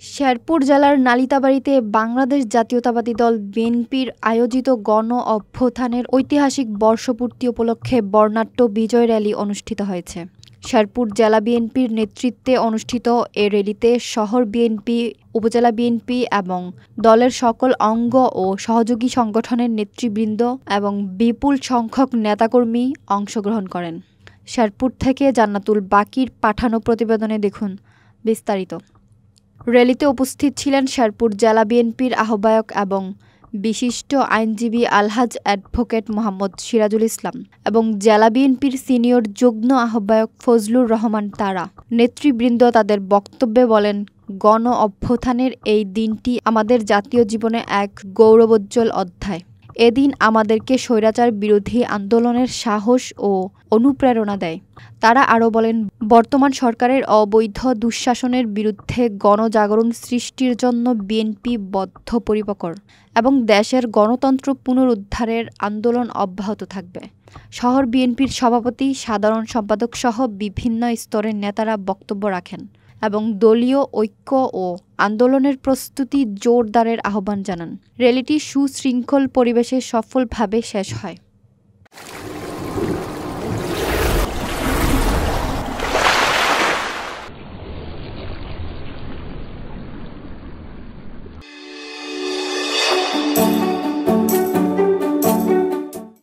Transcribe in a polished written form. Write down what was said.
শেরপুর জেলার নালিতাবাড়ীতে বাংলাদেশ জাতীয়তাবাদী দল বিএনপির আয়োজিত গণ অভ্যুত্থানের ঐতিহাসিক বর্ষপূর্তি উপলক্ষে বর্ণাঢ্য বিজয় র্যালি অনুষ্ঠিত হয়েছে। শেরপুর জেলা বিএনপির নেতৃত্বে অনুষ্ঠিত এ র্যালিতে শহর বিএনপি, উপজেলা বিএনপি এবং দলের সকল অঙ্গ ও সহযোগী সংগঠনের নেতৃবৃন্দ এবং বিপুল সংখ্যক নেতাকর্মী অংশগ্রহণ করেন। শেরপুর থেকে জান্নাতুল বাকির পাঠানো প্রতিবেদনে দেখুন বিস্তারিত। র্যালিতে উপস্থিত ছিলেন শেরপুর জেলা বিএনপির আহ্বায়ক এবং বিশিষ্ট আইনজীবী আলহাজ অ্যাডভোকেট মোহাম্মদ সিরাজুল ইসলাম এবং জেলা বিএনপির সিনিয়র যুগ্ম আহ্বায়ক ফজলুর রহমান তারা। নেতৃবৃন্দ তাদের বক্তব্যে বলেন, গণ অভ্যুত্থানের এই দিনটি আমাদের জাতীয় জীবনে এক গৌরবোজ্জ্বল অধ্যায়। এদিন আমাদেরকে স্বৈরাচার বিরোধী আন্দোলনের সাহস ও অনুপ্রেরণা দেয়। তারা আরও বলেন, বর্তমান সরকারের অবৈধ দুঃশাসনের বিরুদ্ধে গণজাগরণ সৃষ্টির জন্য বিএনপি বদ্ধপরিকর এবং দেশের গণতন্ত্র পুনরুদ্ধারের আন্দোলন অব্যাহত থাকবে। শহর বিএনপির সভাপতি, সাধারণ সম্পাদক সহ বিভিন্ন স্তরের নেতারা বক্তব্য রাখেন এবং দলীয় ঐক্য ও আন্দোলনের প্রস্তুতি জোরদারের আহ্বান জানান। র্যালিটি সুশৃঙ্খল পরিবেশে সফলভাবে শেষ হয়।